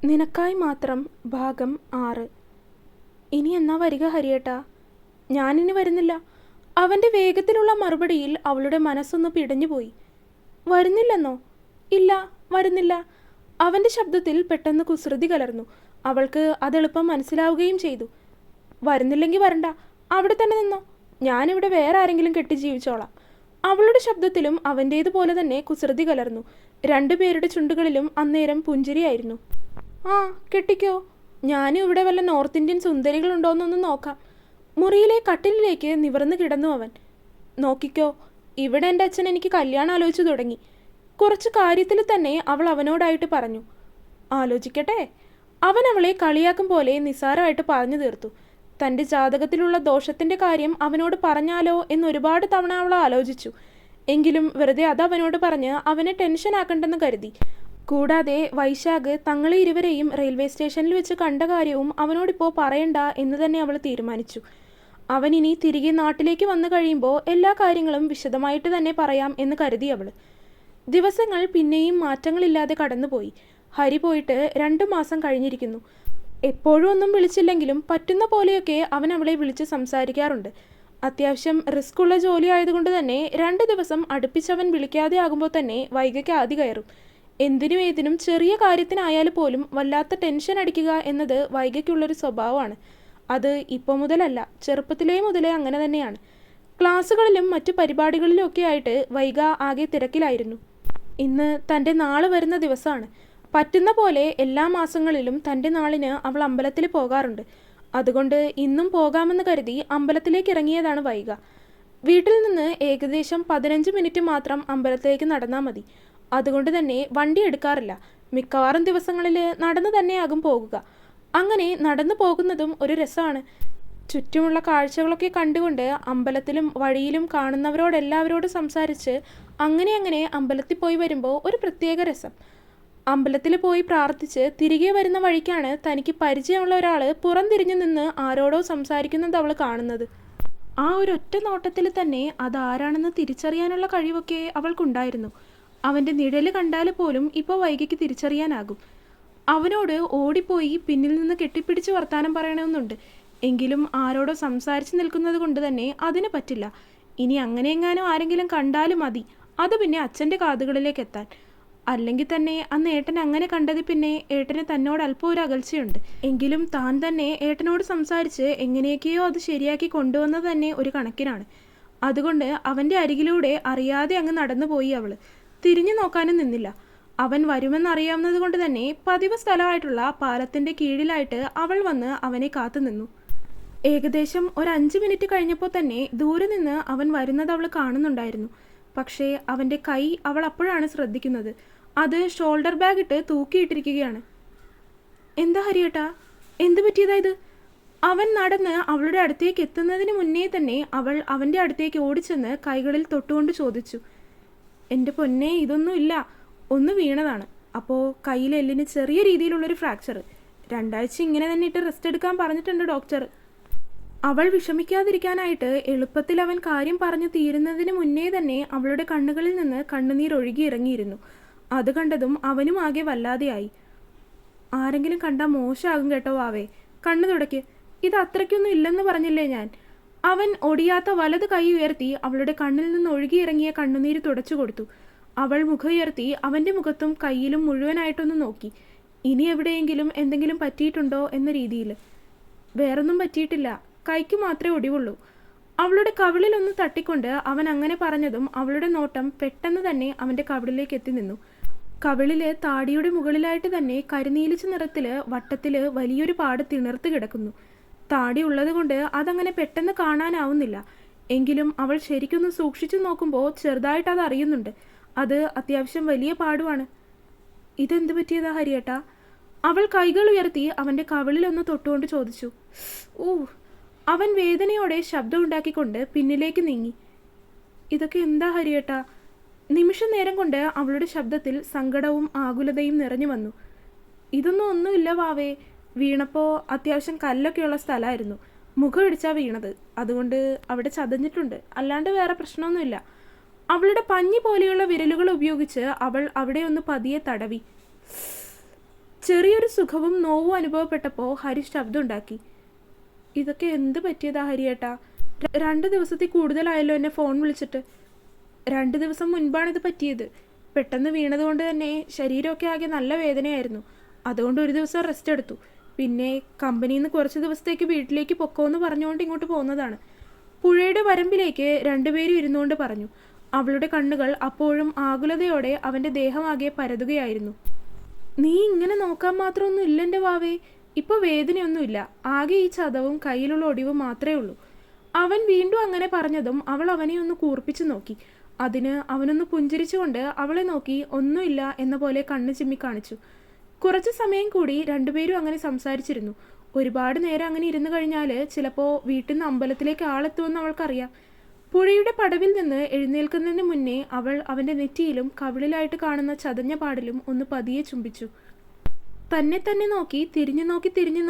നിനക്കായി മാത്രം ഭാഗം 6. ഇനി എന്നാ വരിക ഹരിയേട്ടാ? ഞാനിനി വരുന്നില്ല. അവൻ്റെ വേഗത്തിലുള്ള മറുപടിയിൽ അവളുടെ മനസ്സൊന്ന് പിടഞ്ഞുപോയി. വരുന്നില്ലെന്നോ? ഇല്ല, വരുന്നില്ല. അവൻ്റെ ശബ്ദത്തിൽ പെട്ടെന്ന് കുസൃതി കലർന്നു. അവൾക്ക് അതെളുപ്പം മനസ്സിലാവുകയും ചെയ്തു. വരുന്നില്ലെങ്കിൽ വരണ്ട, അവിടെ തന്നെ നിന്നോ. ഞാനിവിടെ വേറെ ആരെങ്കിലും കെട്ടി ജീവിച്ചോളാം. അവളുടെ ശബ്ദത്തിലും അവൻ്റേതുപോലെ തന്നെ കുസൃതി കലർന്നു. രണ്ടുപേരുടെ ചുണ്ടുകളിലും അന്നേരം പുഞ്ചിരിയായിരുന്നു. ആ, കെട്ടിക്കോ. ഞാനും ഇവിടെ വല്ല നോർത്ത് ഇന്ത്യൻ സുന്ദരികളുണ്ടോയെന്നൊന്ന് നോക്കാം. മുറിയിലെ കട്ടിലിലേക്ക് നിവർന്നു കിടന്നു അവൻ. നോക്കിക്കോ, ഇവിടെ എൻ്റെ അച്ഛൻ എനിക്ക് കല്യാണം ആലോചിച്ചു തുടങ്ങി. കുറച്ച് കാര്യത്തിൽ തന്നെ അവൾ അവനോടായിട്ട് പറഞ്ഞു. ആലോചിക്കട്ടെ. അവൻ അവളെ കളിയാക്കും പോലെ നിസ്സാരമായിട്ട് പറഞ്ഞു തീർത്തു. തൻ്റെ ജാതകത്തിലുള്ള ദോഷത്തിൻ്റെ കാര്യം അവനോട് പറഞ്ഞാലോ എന്നൊരുപാട് തവണ അവൾ ആലോചിച്ചു. എങ്കിലും വെറുതെ അത് അവനോട് പറഞ്ഞ് അവനെ ടെൻഷൻ ആക്കണ്ടെന്ന് കരുതി. കൂടാതെ വൈശാഖ് തങ്ങളെ ഇരുവരെയും റെയിൽവേ സ്റ്റേഷനിൽ വെച്ച് കണ്ട കാര്യവും അവനോടിപ്പോൾ പറയണ്ട എന്ന് തന്നെ അവൾ തീരുമാനിച്ചു. അവൻ ഇനി തിരികെ നാട്ടിലേക്ക് വന്നു കഴിയുമ്പോൾ എല്ലാ കാര്യങ്ങളും വിശദമായിട്ട് തന്നെ പറയാം എന്ന് കരുതി അവൾ. ദിവസങ്ങൾ പിന്നെയും മാറ്റങ്ങളില്ലാതെ കടന്നുപോയി. ഹരി പോയിട്ട് 2 മാസം കഴിഞ്ഞിരിക്കുന്നു. എപ്പോഴും ഒന്നും വിളിച്ചില്ലെങ്കിലും പറ്റുന്ന പോലെയൊക്കെ അവൻ അവളെ വിളിച്ച് സംസാരിക്കാറുണ്ട്. അത്യാവശ്യം റിസ്ക്കുള്ള ജോലി ആയതുകൊണ്ട് തന്നെ 2 ദിവസം അടുപ്പിച്ചവൻ വിളിക്കാതെ ആകുമ്പോൾ തന്നെ വൈകയ്ക്ക് ആദ്യ കയറും. എന്തിനും ഏതിനും ചെറിയ കാര്യത്തിനായാലും പോലും വല്ലാത്ത ടെൻഷൻ അടിക്കുക എന്നത് വൈകയ്ക്കുള്ളൊരു സ്വഭാവമാണ്. അത് ഇപ്പോൾ മുതലല്ല, ചെറുപ്പത്തിലേ മുതലേ അങ്ങനെ തന്നെയാണ്. ക്ലാസ്സുകളിലും മറ്റു പരിപാടികളിലും ഒക്കെ ആയിട്ട് വൈഗ ആകെ തിരക്കിലായിരുന്നു. ഇന്ന് തൻ്റെ നാള് വരുന്ന ദിവസമാണ്. പറ്റുന്ന പോലെ എല്ലാ മാസങ്ങളിലും തൻ്റെ നാളിന് അവൾ അമ്പലത്തിൽ പോകാറുണ്ട്. അതുകൊണ്ട് ഇന്നും പോകാമെന്ന് കരുതി അമ്പലത്തിലേക്ക് ഇറങ്ങിയതാണ് വൈഗ. വീട്ടിൽ നിന്ന് ഏകദേശം 15 മിനിറ്റ് മാത്രം അമ്പലത്തിലേക്ക് നടന്നാൽ മതി. അതുകൊണ്ട് തന്നെ വണ്ടി എടുക്കാറില്ല. മിക്കവാറും ദിവസങ്ങളിൽ നടന്നു തന്നെയാകും പോകുക. അങ്ങനെ നടന്നു പോകുന്നതും ഒരു രസമാണ്. ചുറ്റുമുള്ള കാഴ്ചകളൊക്കെ കണ്ടുകൊണ്ട് അമ്പലത്തിലും വഴിയിലും കാണുന്നവരോടെല്ലാവരോടും സംസാരിച്ച് അങ്ങനെ അമ്പലത്തിൽ പോയി വരുമ്പോൾ ഒരു പ്രത്യേക രസം. അമ്പലത്തിൽ പോയി പ്രാർത്ഥിച്ച് തിരികെ വരുന്ന വഴിക്കാണ് തനിക്ക് പരിചയമുള്ള ഒരാൾ പുറംതിരിഞ്ഞു നിന്ന് ആരോടോ സംസാരിക്കുന്നത് അവൾ കാണുന്നത്. ആ ഒരൊറ്റ നോട്ടത്തിൽ തന്നെ അതാരാണെന്ന് തിരിച്ചറിയാനുള്ള കഴിവൊക്കെ അവൾക്കുണ്ടായിരുന്നു. അവൻ്റെ നിഴല് കണ്ടാൽ പോലും ഇപ്പോൾ വൈകയ്ക്ക് തിരിച്ചറിയാനാകും. അവനോട് ഓടിപ്പോയി പിന്നിൽ നിന്ന് കെട്ടിപ്പിടിച്ച് വർത്താനം പറയണമെന്നുണ്ട്. എങ്കിലും ആരോടോ സംസാരിച്ച് നിൽക്കുന്നത് കൊണ്ട് തന്നെ അതിന് പറ്റില്ല. ഇനി അങ്ങനെയെങ്ങാനും ആരെങ്കിലും കണ്ടാലും മതി, അത് പിന്നെ അച്ഛൻ്റെ കാതുകളിലേക്ക് എത്താൻ. അല്ലെങ്കിൽ തന്നെ അന്ന് ഏട്ടൻ അങ്ങനെ കണ്ടത് പിന്നെ ഏട്ടന് തന്നോട് അല്പം ഒരു അകൽച്ചയുണ്ട്. എങ്കിലും താൻ തന്നെ ഏട്ടനോട് സംസാരിച്ച് എങ്ങനെയൊക്കെയോ അത് ശരിയാക്കി കൊണ്ടുവന്നത് തന്നെ ഒരു കണക്കിനാണ്. അതുകൊണ്ട് അവൻ്റെ അരികിലൂടെ അറിയാതെ അങ്ങ് നടന്നുപോയി അവൾ. തിരിഞ്ഞു നോക്കാനും നിന്നില്ല. അവൻ വരുമെന്നറിയാവുന്നത് കൊണ്ട് തന്നെ പതിവ് സ്ഥലമായിട്ടുള്ള പാലത്തിൻ്റെ കീഴിലായിട്ട് അവൾ വന്ന് അവനെ കാത്തു നിന്നു. ഏകദേശം ഒരു 5 മിനിറ്റ് കഴിഞ്ഞപ്പോൾ തന്നെ ദൂരെ നിന്ന് അവൻ വരുന്നത് അവൾ കാണുന്നുണ്ടായിരുന്നു. പക്ഷേ അവൻ്റെ കൈ അവൾ അപ്പോഴാണ് ശ്രദ്ധിക്കുന്നത്. അത് ഷോൾഡർ ബാഗ് ഇട്ട് തൂക്കിയിട്ടിരിക്കുകയാണ്. എന്താ ഹരിയേട്ടാ, എന്ത് പറ്റിയതാ ഇത്? അവൻ നടന്ന് അവളുടെ അടുത്തേക്ക് എത്തുന്നതിന് മുന്നേ തന്നെ അവൾ അവൻ്റെ അടുത്തേക്ക് ഓടിച്ചെന്ന് കൈകളിൽ തൊട്ടുകൊണ്ട് ചോദിച്ചു. എൻ്റെ പൊന്നേ, ഇതൊന്നും ഇല്ല, ഒന്ന് വീണതാണ്. അപ്പോൾ കയ്യിലെ എല്ലിന് ചെറിയ രീതിയിലുള്ളൊരു ഫ്രാക്ചർ. 2 ആഴ്ച ഇങ്ങനെ തന്നെ ഇട്ട് റെസ്റ്റ് എടുക്കാൻ പറഞ്ഞിട്ടുണ്ട് ഡോക്ടർ. അവൾ വിഷമിക്കാതിരിക്കാനായിട്ട് എളുപ്പത്തിൽ അവൻ കാര്യം പറഞ്ഞു തീരുന്നതിന് മുന്നേ തന്നെ അവളുടെ കണ്ണുകളിൽ നിന്ന് കണ്ണുനീർ ഒഴുകി ഇറങ്ങിയിരുന്നു. അത് കണ്ടതും അവനും ആകെ വല്ലാതെയായി. ആരെങ്കിലും കണ്ടാൽ മോശമാകും കേട്ടോ വാവേ, കണ്ണു തുടയ്ക്ക്. ഇത് അത്രയ്ക്കൊന്നും ഇല്ലെന്ന് പറഞ്ഞില്ലേ ഞാൻ. അവൻ ഒടിയാത്ത വലത് കൈ ഉയർത്തി അവളുടെ കണ്ണിൽ നിന്ന് ഒഴുകിയിറങ്ങിയ കണ്ണുനീര് തുടച്ചു കൊടുത്തു. അവൾ മുഖമുയർത്തി അവൻ്റെ മുഖത്തും കയ്യിലും മുഴുവനായിട്ടൊന്ന് നോക്കി. ഇനി എവിടെയെങ്കിലും എന്തെങ്കിലും പറ്റിയിട്ടുണ്ടോ എന്ന രീതിയിൽ. വേറൊന്നും പറ്റിയിട്ടില്ല, കൈക്ക് മാത്രമേ ഒടിവുള്ളൂ. അവളുടെ കവിളിലൊന്ന് തട്ടിക്കൊണ്ട് അവൻ അങ്ങനെ പറഞ്ഞതും അവളുടെ നോട്ടം പെട്ടെന്ന് തന്നെ അവൻ്റെ കവിളിലേക്ക് എത്തി നിന്നു. കവിളില് താടിയുടെ മുകളിലായിട്ട് തന്നെ കരിനീലിച്ച നിറത്തില് വട്ടത്തില് വലിയൊരു പാട് തിണർത്ത് കിടക്കുന്നു. താടി ഉള്ളത് കൊണ്ട് അതങ്ങനെ പെട്ടെന്ന് കാണാനാവുന്നില്ല. എങ്കിലും അവൾ ശരിക്കൊന്ന് സൂക്ഷിച്ചു നോക്കുമ്പോൾ ചെറുതായിട്ട് അത് അറിയുന്നുണ്ട്. അത് അത്യാവശ്യം വലിയ പാടുമാണ്. ഇതെന്ത് പറ്റിയതാ ഹരിയേട്ടാ? അവൾ കൈകൾ ഉയർത്തി അവൻ്റെ കവിളിലൊന്ന് തൊട്ടുകൊണ്ട് ചോദിച്ചു. അവൻ വേദനയോടെ ശബ്ദമുണ്ടാക്കിക്കൊണ്ട് പിന്നിലേക്ക് നീങ്ങി. ഇതൊക്കെ എന്താ ഹരിയേട്ടാ? നിമിഷ നേരം കൊണ്ട് അവളുടെ ശബ്ദത്തിൽ സങ്കടവും ആകുലതയും നിറഞ്ഞു വന്നു. ഇതൊന്നും ഒന്നുമില്ല വാവേ, വീണപ്പോൾ അത്യാവശ്യം കല്ലൊക്കെയുള്ള സ്ഥലമായിരുന്നു. മുഖം ഇടിച്ചാൽ വീണത്, അതുകൊണ്ട് അവിടെ ചതഞ്ഞിട്ടുണ്ട്, അല്ലാണ്ട് വേറെ പ്രശ്നമൊന്നുമില്ല. അവളുടെ പഞ്ഞി പോലെയുള്ള വിരലുകൾ ഉപയോഗിച്ച് അവൾ അവിടെ ഒന്ന് പതിയെ തടവി. ചെറിയൊരു സുഖവും നോവും അനുഭവപ്പെട്ടപ്പോൾ ഹരി ശബ്ദമുണ്ടാക്കി. ഇതൊക്കെ എന്ത് പറ്റിയതാ ഹരിയേട്ടാ? 2 ദിവസത്തിൽ കൂടുതലായല്ലോ എന്നെ ഫോൺ വിളിച്ചിട്ട്. 2 ദിവസം മുൻപാണിത് പറ്റിയത്. പെട്ടെന്ന് വീണതുകൊണ്ട് തന്നെ ശരീരമൊക്കെ ആകെ നല്ല വേദനയായിരുന്നു. അതുകൊണ്ട് ഒരു ദിവസം റെസ്റ്റ് എടുത്തു. പിന്നെ കമ്പനിയിൽ നിന്ന് കുറച്ച് ദിവസത്തേക്ക് വീട്ടിലേക്ക് പൊക്കോന്ന് പറഞ്ഞുകൊണ്ട് ഇങ്ങോട്ട് പോകുന്നതാണ്. പുഴയുടെ വരമ്പിലേക്ക് രണ്ടുപേരും ഇരുന്നുകൊണ്ട് പറഞ്ഞു. അവളുടെ കണ്ണുകൾ അപ്പോഴും ആകുലതയോടെ അവൻ്റെ ദേഹമാകെ പരതുകയായിരുന്നു. നീ ഇങ്ങനെ നോക്കാൻ മാത്രമൊന്നും ഇല്ല എൻ്റെ വാവേ. ഇപ്പോൾ വേദനയൊന്നുമില്ല. ആകെ ഈ ചതവും കയ്യിലുള്ള ഒടിവും മാത്രമേ ഉള്ളൂ. അവൻ വീണ്ടും അങ്ങനെ പറഞ്ഞതും അവൾ അവനെ ഒന്ന് കൂർപ്പിച്ചു നോക്കി. അതിന് അവനൊന്ന് പുഞ്ചിരിച്ചുകൊണ്ട് അവളെ നോക്കി ഒന്നുമില്ല എന്ന പോലെ കണ്ണ് ചിമ്മി കാണിച്ചു. കുറച്ച് സമയം കൂടി രണ്ടുപേരും അങ്ങനെ സംസാരിച്ചിരുന്നു. ഒരുപാട് നേരം അങ്ങനെ ഇരുന്നു കഴിഞ്ഞാൽ ചിലപ്പോൾ വീട്ടിൽ നിന്ന് അമ്പലത്തിലേക്ക് ആളെത്തുമെന്ന് അവൾക്കറിയാം. പുഴയുടെ പടവിൽ നിന്ന് എഴുന്നേൽക്കുന്നതിന് മുന്നേ അവൾ അവൻ്റെ നെറ്റിയിലും കവിളിലായിട്ട് കാണുന്ന ചതഞ്ഞ പാടിലും ഒന്ന് പതിയെ ചുംബിച്ചു. തന്നെ നോക്കി തിരിഞ്ഞു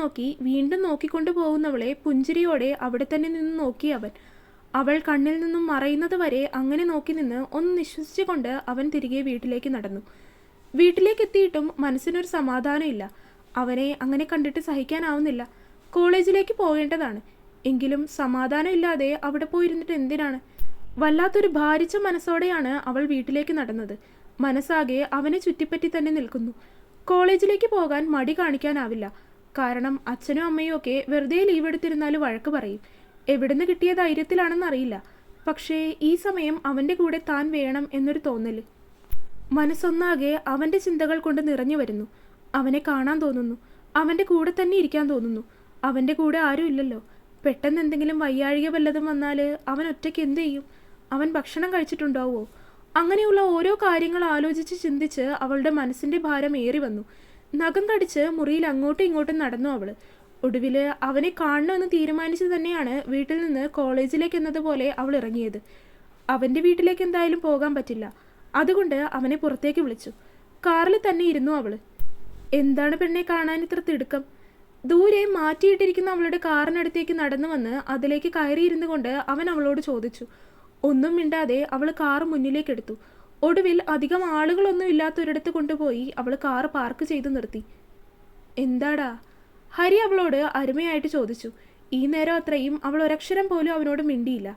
നോക്കി വീണ്ടും നോക്കിക്കൊണ്ടു പോകുന്നവളെ പുഞ്ചിരിയോടെ അവിടെ തന്നെ നിന്ന് നോക്കി അവൻ. അവൾ കണ്ണിൽ നിന്നും മറയുന്നത് വരെ അങ്ങനെ നോക്കി നിന്ന് ഒന്ന് നിശ്വസിച്ചുകൊണ്ട് അവൻ തിരികെ വീട്ടിലേക്ക് നടന്നു. വീട്ടിലേക്ക് എത്തിയിട്ടും മനസ്സിനൊരു സമാധാനമില്ല. അവനെ അങ്ങനെ കണ്ടിട്ട് സഹിക്കാനാവുന്നില്ല. കോളേജിലേക്ക് പോകേണ്ടതാണ്. എങ്കിലും സമാധാനമില്ലാതെ അവിടെ പോയിരുന്നിട്ട് എന്തിനാണ്? വല്ലാത്തൊരു ഭാരിച്ച മനസ്സോടെയാണ് അവൾ വീട്ടിലേക്ക് നടന്നത്. മനസ്സാകെ അവനെ ചുറ്റിപ്പറ്റി തന്നെ നിൽക്കുന്നു. കോളേജിലേക്ക് പോകാൻ മടി കാണിക്കാനാവില്ല. കാരണം അച്ഛനും അമ്മയും ഒക്കെ വെറുതെ ലീവ് എടുത്തിരുന്നാലും വഴക്ക് പറയും. എവിടുന്ന് കിട്ടിയ ധൈര്യത്തിലാണെന്നറിയില്ല. പക്ഷേ ഈ സമയം അവൻ്റെ കൂടെ താൻ വേണം എന്നൊരു തോന്നല്. മനസ്സൊന്നാകെ അവൻ്റെ ചിന്തകൾ കൊണ്ട് നിറഞ്ഞു വരുന്നു. അവനെ കാണാൻ തോന്നുന്നു. അവൻ്റെ കൂടെ തന്നെ ഇരിക്കാൻ തോന്നുന്നു. അവൻ്റെ കൂടെ ആരും ഇല്ലല്ലോ. പെട്ടെന്ന് എന്തെങ്കിലും വയ്യാഴിക വല്ലതും വന്നാൽ അവൻ ഒറ്റയ്ക്ക് എന്ത് ചെയ്യും? അവൻ ഭക്ഷണം കഴിച്ചിട്ടുണ്ടാവുമോ? അങ്ങനെയുള്ള ഓരോ കാര്യങ്ങൾ ആലോചിച്ച് ചിന്തിച്ച് അവളുടെ മനസ്സിൻ്റെ ഭാരം ഏറി വന്നു. നഖം കടിച്ച് മുറിയിൽ അങ്ങോട്ടും ഇങ്ങോട്ടും നടന്നു അവൾ. ഒടുവിൽ അവനെ കാണണമെന്ന് തീരുമാനിച്ചു തന്നെയാണ് വീട്ടിൽ നിന്ന് കോളേജിലേക്ക് എന്നതുപോലെ അവൾ ഇറങ്ങിയത്. അവൻ്റെ വീട്ടിലേക്ക് എന്തായാലും പോകാൻ പറ്റില്ല. അതുകൊണ്ട് അവനെ പുറത്തേക്ക് വിളിച്ചു. കാറിൽ തന്നെ ഇരുന്നു അവൾ. എന്താണ് പെണ്ണെ കാണാൻ ഇത്ര തിടുക്കം? ദൂരെ മാറ്റിയിട്ടിരിക്കുന്ന അവളുടെ കാറിനടുത്തേക്ക് നടന്നു വന്ന് അതിലേക്ക് കയറിയിരുന്നു കൊണ്ട് അവൻ അവളോട് ചോദിച്ചു. ഒന്നും മിണ്ടാതെ അവൾ കാറ് മുന്നിലേക്കെടുത്തു. ഒടുവിൽ അധികം ആളുകളൊന്നും ഇല്ലാത്തൊരിടത്ത് കൊണ്ടുപോയി അവൾ കാറ് പാർക്ക് ചെയ്ത് നിർത്തി. എന്താടാ? ഹരി അവളോട് അരുമയായിട്ട് ചോദിച്ചു. ഈ നേരം അത്രയും അവൾ ഒരക്ഷരം പോലും അവനോട് മിണ്ടിയില്ല.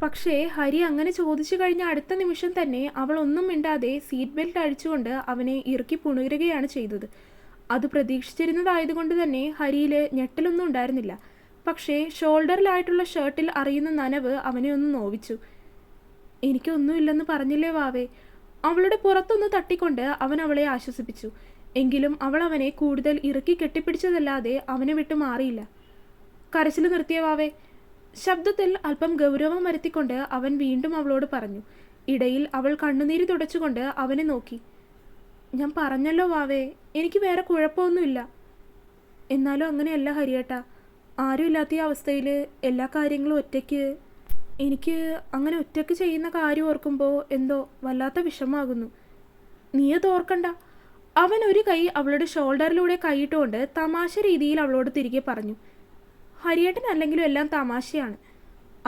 പക്ഷേ ഹരി അങ്ങനെ ചോദിച്ചു കഴിഞ്ഞ അടുത്ത നിമിഷം തന്നെ അവൾ ഒന്നും മിണ്ടാതെ സീറ്റ് ബെൽറ്റ് അഴിച്ചുകൊണ്ട് അവനെ ഇറുക്കി പുണരുകയാണ് ചെയ്തത്. അത് പ്രതീക്ഷിച്ചിരുന്നതായതുകൊണ്ട് തന്നെ ഹരിയിൽ ഞെട്ടലൊന്നും ഉണ്ടായിരുന്നില്ല. പക്ഷേ ഷോൾഡറിലായിട്ടുള്ള ഷർട്ടിൽ അറിയുന്ന നനവ് അവനെ ഒന്ന് നോവിച്ചു. എനിക്കൊന്നുമില്ലെന്ന് പറഞ്ഞില്ലേ വാവേ? അവളുടെ പുറത്തൊന്ന് തട്ടിക്കൊണ്ട് അവൻ അവളെ ആശ്വസിപ്പിച്ചു. എങ്കിലും അവൾ അവനെ കൂടുതൽ ഇറുക്കി കെട്ടിപ്പിടിച്ചതല്ലാതെ അവനെ വിട്ടു മാറിയില്ല. കരച്ചിൽ നിർത്തിയ വാവേ? ശബ്ദത്തിൽ അല്പം ഗൗരവം വരുത്തിക്കൊണ്ട് അവൻ വീണ്ടും അവളോട് പറഞ്ഞു. ഇടയിൽ അവൾ കണ്ണുനീര് തുടച്ചുകൊണ്ട് അവനെ നോക്കി. ഞാൻ പറഞ്ഞല്ലോ വാവേ, എനിക്ക് വേറെ കുഴപ്പമൊന്നുമില്ല. എന്നാലും അങ്ങനെയല്ല ഹരിയേട്ടാ. ആരും ഇല്ലാത്ത ഈ അവസ്ഥയിൽ എല്ലാ കാര്യങ്ങളും ഒറ്റയ്ക്ക് എനിക്ക് അങ്ങനെ ഒറ്റയ്ക്ക് ചെയ്യുന്ന കാര്യം ഓർക്കുമ്പോൾ എന്തോ വല്ലാത്ത വിഷമാകുന്നു. നീ അത് ഓർക്കണ്ട. അവൻ ഒരു കൈ അവളുടെ ഷോൾഡറിലൂടെ കൈയിട്ടുകൊണ്ട് തമാശ രീതിയിൽ അവളോട് തിരികെ പറഞ്ഞു. ഹരിയേട്ടൻ അല്ലെങ്കിലും എല്ലാം തമാശയാണ്.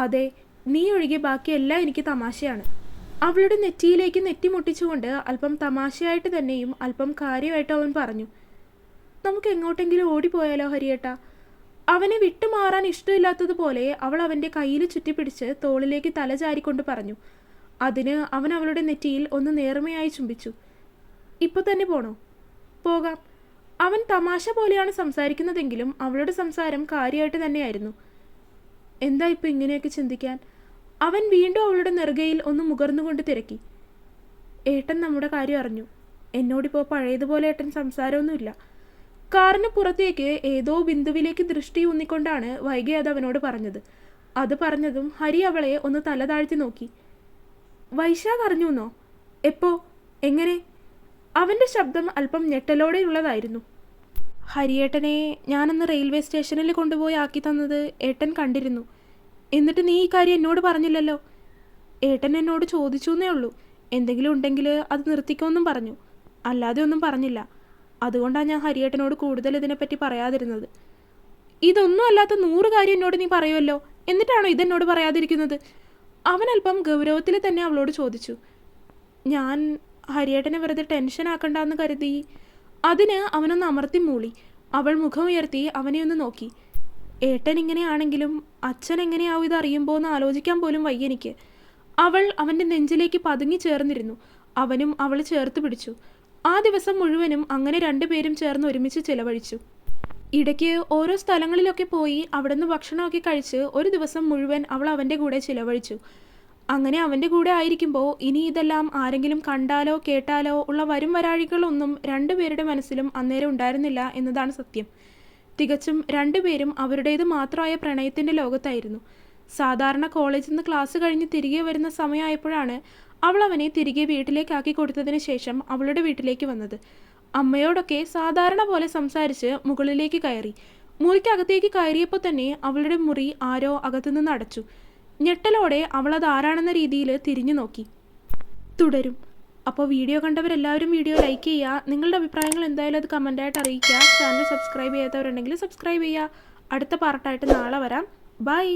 അതെ, നീ ഒഴികെ ബാക്കിയെല്ലാം എനിക്ക് തമാശയാണ്. അവളുടെ നെറ്റിയിലേക്ക് നെറ്റി മുട്ടിച്ചുകൊണ്ട് അല്പം തമാശയായിട്ട് തന്നെയും അല്പം കാര്യമായിട്ട് അവൻ പറഞ്ഞു. നമുക്ക് എങ്ങോട്ടെങ്കിലും ഓടിപ്പോയാലോ ഹരിയേട്ടാ? അവനെ വിട്ടുമാറാൻ ഇഷ്ടമില്ലാത്തതുപോലെ അവൾ അവൻ്റെ കയ്യിൽ ചുറ്റിപ്പിടിച്ച് തോളിലേക്ക് തലചാരിക്കൊണ്ട് പറഞ്ഞു. അതിന് അവൻ അവളുടെ നെറ്റിയിൽ ഒന്ന് നേർമയായി ചുംബിച്ചു. ഇപ്പോൾ തന്നെ പോണോ? പോകാം. അവൻ തമാശ പോലെയാണ് സംസാരിക്കുന്നതെങ്കിലും അവളുടെ സംസാരം കാര്യമായിട്ട് തന്നെയായിരുന്നു. എന്താ ഇപ്പോൾ ഇങ്ങനെയൊക്കെ ചിന്തിക്കാൻ? അവൻ വീണ്ടും അവളുടെ നെറുകയിൽ ഒന്ന് മുകർന്നുകൊണ്ട് തിരക്കി. ഏട്ടൻ നമ്മുടെ കാര്യം അറിഞ്ഞു. എന്നോടിപ്പോൾ പഴയതുപോലെ ഏട്ടൻ സംസാരമൊന്നുമില്ല. കാറിന് പുറത്തേക്ക് ഏതോ ബിന്ദുവിലേക്ക് ദൃഷ്ടി ഊന്നിക്കൊണ്ടാണ് വൈകി അത് അവനോട് പറഞ്ഞത്. അത് പറഞ്ഞതും ഹരി അവളെ ഒന്ന് തല താഴ്ത്തി നോക്കി. വൈശാഖ് അറിഞ്ഞുവെന്നോ? എപ്പോ? എങ്ങനെ? അവൻ്റെ ശബ്ദം അല്പം ഞെട്ടലോടെയുള്ളതായിരുന്നു. ഹരിയേട്ടനെ ഞാനന്ന് റെയിൽവേ സ്റ്റേഷനിൽ കൊണ്ടുപോയി ആക്കി തന്നത് ഏട്ടൻ കണ്ടിരുന്നു. എന്നിട്ട് നീ ഈ കാര്യം എന്നോട് പറഞ്ഞില്ലല്ലോ. ഏട്ടൻ എന്നോട് ചോദിച്ചു എന്നേ ഉള്ളൂ. എന്തെങ്കിലും ഉണ്ടെങ്കിൽ അത് നിർത്തിക്കുമെന്നും പറഞ്ഞു. അല്ലാതെ ഒന്നും പറഞ്ഞില്ല. അതുകൊണ്ടാണ് ഞാൻ ഹരിയേട്ടനോട് കൂടുതൽ ഇതിനെപ്പറ്റി പറയാതിരുന്നത്. ഇതൊന്നും അല്ലാത്ത 100 കാര്യം എന്നോട് നീ പറയുമല്ലോ, എന്നിട്ടാണോ ഇതെന്നോട് പറയാതിരിക്കുന്നത്? അവൻ അല്പം ഗൗരവത്തിൽ തന്നെ അവളോട് ചോദിച്ചു. ഞാൻ ഹരിയേട്ടനെ വെറുതെ ടെൻഷൻ ആക്കണ്ടെന്ന് കരുതി അതിന് അവനൊന്ന് അമർത്തി മൂളി. അവൾ മുഖമുയർത്തി അവനെ ഒന്ന് നോക്കി. ഏട്ടൻ ഇങ്ങനെയാണെങ്കിലും അച്ഛൻ എങ്ങനെയാവും ഇതറിയുമ്പോൾ എന്ന് ആലോചിക്കാൻ പോലും വയ്യെനിക്ക്. അവൾ അവൻ്റെ നെഞ്ചിലേക്ക് പതുങ്ങി ചേർന്നിരുന്നു. അവനും അവൾ ചേർത്ത് പിടിച്ചു. ആ ദിവസം മുഴുവനും അങ്ങനെ രണ്ടുപേരും ചേർന്ന് ഒരുമിച്ച് ചിലവഴിച്ചു. ഇടയ്ക്ക് ഓരോ സ്ഥലങ്ങളിലൊക്കെ പോയി അവിടുന്ന് ഭക്ഷണമൊക്കെ കഴിച്ച് ഒരു ദിവസം മുഴുവൻ അവൾ അവൻ്റെ കൂടെ ചിലവഴിച്ചു. അങ്ങനെ അവൻ്റെ കൂടെ ആയിരിക്കുമ്പോൾ ഇനി ഇതെല്ലാം ആരെങ്കിലും കണ്ടാലോ കേട്ടാലോ ഉള്ള വരും വരാഴികളൊന്നും രണ്ടുപേരുടെ മനസ്സിലും അന്നേരം ഉണ്ടായിരുന്നില്ല എന്നതാണ് സത്യം. തികച്ചും രണ്ടുപേരും അവരുടേത് മാത്രമായ പ്രണയത്തിൻ്റെ ലോകത്തായിരുന്നു. സാധാരണ കോളേജിൽ നിന്ന് ക്ലാസ് കഴിഞ്ഞ് തിരികെ വരുന്ന സമയമായപ്പോഴാണ് അവൾ അവനെ തിരികെ വീട്ടിലേക്കാക്കി കൊടുത്തതിന് ശേഷം അവളുടെ വീട്ടിലേക്ക് വന്നത്. അമ്മയോടൊക്കെ സാധാരണ പോലെ സംസാരിച്ച് മുകളിലേക്ക് കയറി. മുറിക്കകത്തേക്ക് കയറിയപ്പോൾ തന്നെ അവളുടെ മുറി ആരോ അകത്തുനിന്ന് അടച്ചു. ഞെട്ടലോടെ അവളത് ആരാണെന്ന രീതിയിൽ തിരിഞ്ഞു നോക്കി. തുടരും. അപ്പോൾ വീഡിയോ കണ്ടവരെല്ലാവരും വീഡിയോ ലൈക്ക് ചെയ്യുക. നിങ്ങളുടെ അഭിപ്രായങ്ങൾ എന്തായാലും അത് കമൻറ്റായിട്ട് അറിയിക്കുക. ചാനൽ സബ്സ്ക്രൈബ് ചെയ്യാത്തവരുണ്ടെങ്കിൽ സബ്സ്ക്രൈബ് ചെയ്യുക. അടുത്ത പാർട്ടായിട്ട് നാളെ വരാം. ബൈ.